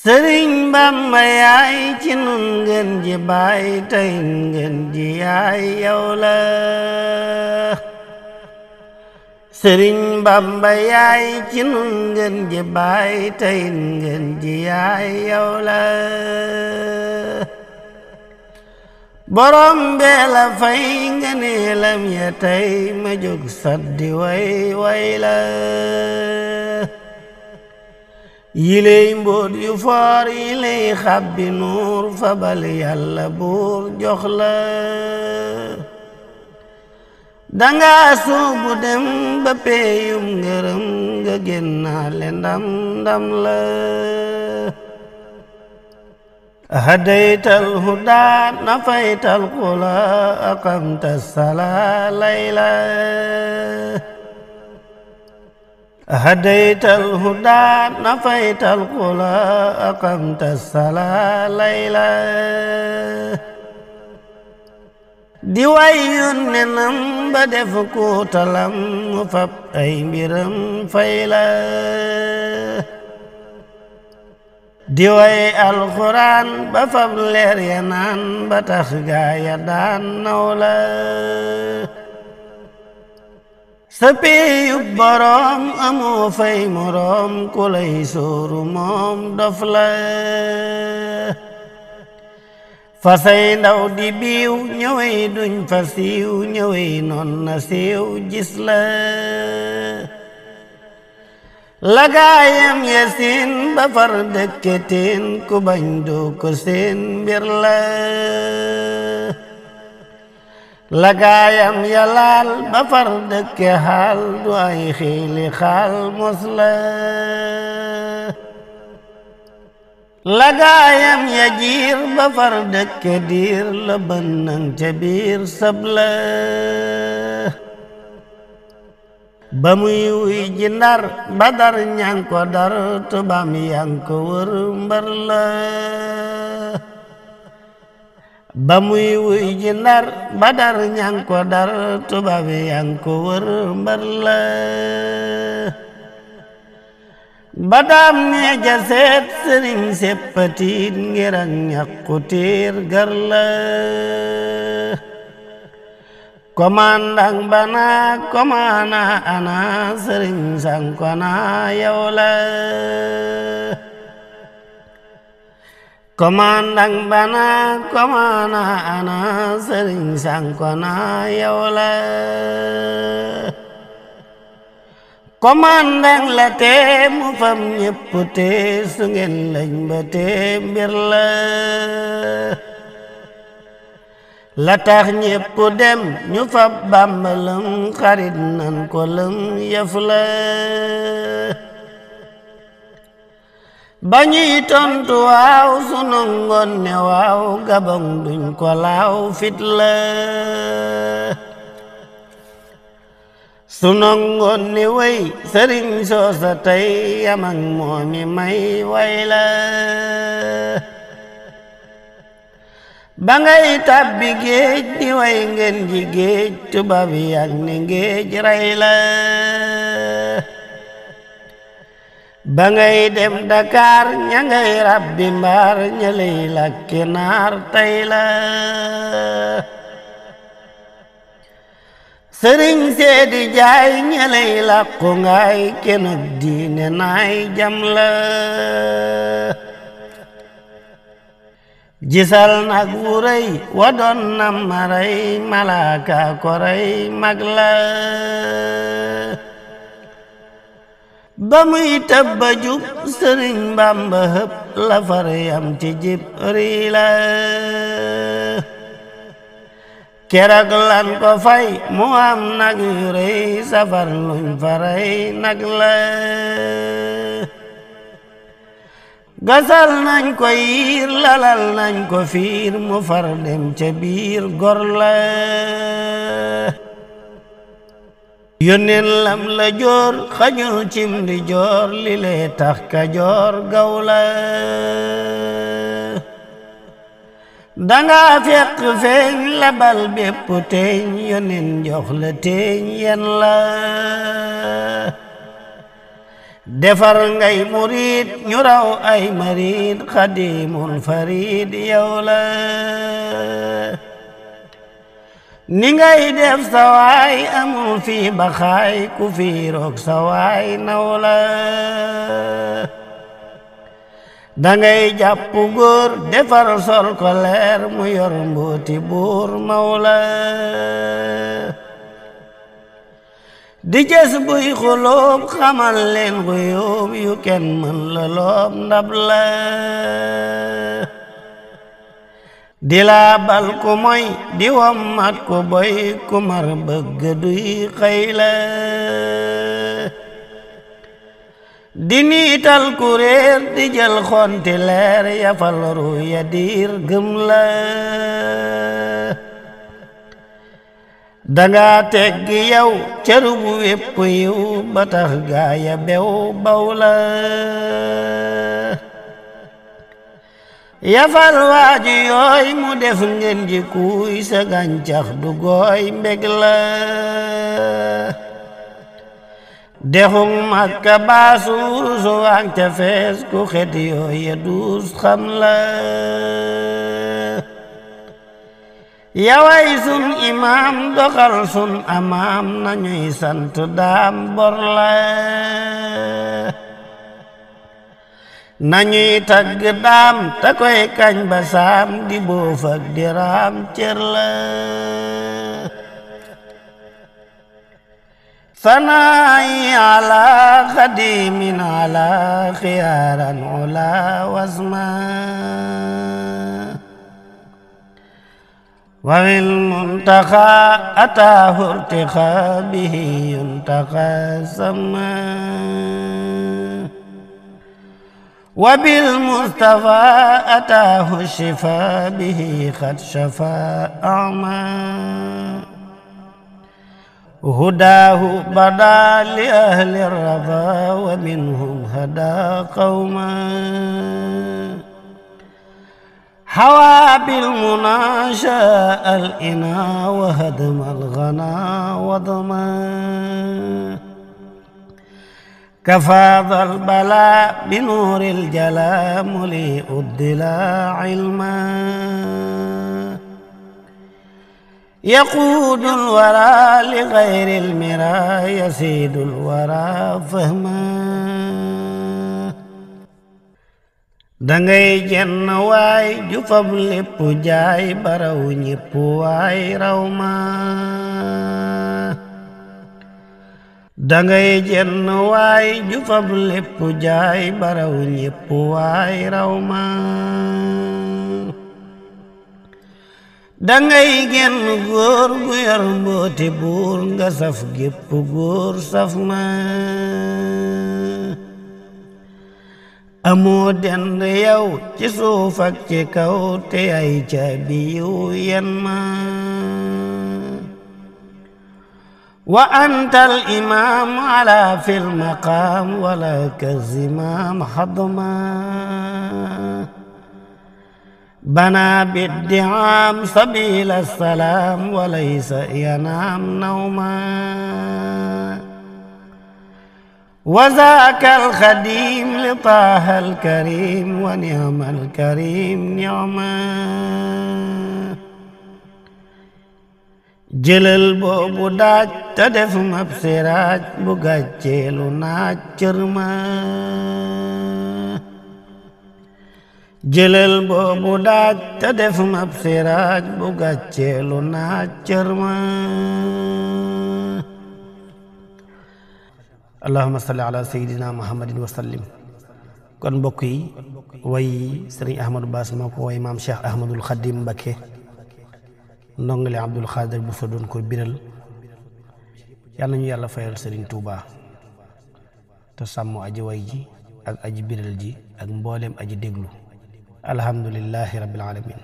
Sëriñ Bamba yaay ci nun ngeen ji baay tey ngeen ji yaay yow la Sëriñ Bamba yaay ci nun ngeen ji baay tey ngeen ji yaay yow la borom bee la fay ngëneelam ya tey ma jóg saddi way way la yiley mbóot yu foor yiley xabbi nuur fabal yàlla buur jox la danga suubu dem ba peeyum ngërëm nga génnaale ndam ndam la hadaytal huda nafaytal qula aqamta sala layla hadaytal huda nafaytal qula aqamta sala layla di way yónnenam ba def kuutalam mu fab ay mbiram fay la di way alxuraan ba fab leer ya naan ba tax gaaya daan naw la sa péeyub boroom amoo fay moroom ku lay sóoru moom dof la fasay ndaw di biiw ñëwey duñ fa siiw ñëwey noon na siiw gis la lagaayam ya siin ba far dëkketeen ku bañ doo ko seen mbir la lagaayam ya laal ba far dëkke xaal du ay xiili xaal mos la lagaayam ya jiir ba far dëkke diir la bënnang ca biir sab la ba muy wuy ji ndar ba dar ñang ko dar tubaam yang ko wër mbar la ba muy wuy ji ndar ba dar ñang ko dar tubaam yang ko wër mbar la ba daam nee ja seet sëriñ seppatiit ngir ak ñàkku tiir gar la komandang bana komana ana sëriñ sankona yow la komandang bana komana ana sëriñ sankona yow la komandang la tee mu fam ñépp tee su ngeen lañ ba tee mbir la la tax ñépp dem ñu fab bàmbalam xarit nan ko lëm yëf la ba ñuy tontu waaw su nongoon ne waaw gabang duñ ko laaw fit la su nongoon ne wey sëriñ soosa tey yamang moomi may way la ba ngay tàbbi géej di way ngeen ji géej tubaab yak ne géej rey la ba ngay dem Dakar ña ngay rabbi mbaar ña lay lakki naar tey la sëriñ seedi jaay ña lay lakku ngaay kenuk diine naay jam la gisal nag wu rëy wa doon na maray malaaka ko rey mag la ba muy tëbba jub sëriñ Bamba hëpp la far yam ci Jibrila keroog lan ko fay mu am nag yu rëy safar luñ fa rey nag la gasal nañ ko yiir lalal nañ ko fiir mu far dem ca biir gor la yónneen lam la joor xañul cim di joor li lee tax ka joor gaw la danga fekk feeñ labal bépp teeñ yónneen jox la teeñ yen la defar ngay murid ñu raw ay marid xadimul farid yow la ni ngay def sawaay amul fi baxaay ku fi roog sawaay naw la dangay jàpp góor defar sol ko leer mu yor mbooti buur mawla di jës buy xulóob xamal leen xuyóob yu kenn mën la loob ndab la di laabal ku moy di wommat ku boy ku mar bëgg duy xëy la di niital ku réer di jël xonti leer yafal ru ya diir gëm la danga teggi yow cëru bu wépp yiw ba tax gaaya bew baw la yafal waaju yooy mu def ngeen ji kuy sa gàncax du gooy mbég la dexum Makka baasuur su waag ca fees ku xet yooy ya duus xam la yaway sun imaam doxal sun amaam nañuy sant daam bor la nañuy tagg daam ta koy kañ ba saam di boof ak di raam cër la fanaayi ala xadimin ala xiyaaran ula wasma wawil muntaxa ataahu irtixa bihi yuntaxa sama wabil mustafa ataahu shifa bihi xat shafa ama hudaahu bada li ahli rada wa minhum hada qawma hawa bil munasha al ina wa hadma al ghana wa dama kafadha al bala bi nuril jala muli uddila ilma يقود الورى لغير المرى يسيد الورى فهما dangay jenn waay ju fab lépp jaay baraw ñépp waay raw ma dangay jenn waay ju fab lépp jaay baraw ñépp waay raw ma dangay genn góor gu yor mbooti buur nga saf gépp góor saf ma amoo dend yow ci suuf ak ci kaw te ay caabi yiw yen ma wa antal imaam ala fil maqaam wala ka zimaam xadma bana biddi'aam sabila salaam walaysa yanaam nawma wa zaakal xadiim li taahal kariim wa ni'mal kariim ni'ma jëlal boobu daaj te def mab siraaj bu gàcceelu naaj cërma jëlal boobu daaj te def mab siraaj bu gàcceelu naaj cërma allahumma salli ala sayyidina muhammadin wa sallim. kon mbokk yi way sëriñ ahmadou bass moo ko way maam cheikh ahmadul xadim mbakke ndongale abdul xaadir bu fa doon ko biral yàlla ñu yàlla fayal sëriñ tuuba te sàmm aji way ji ak aji biral ji ak mbooleem aji déglu alhamdulillahi rabbil alamin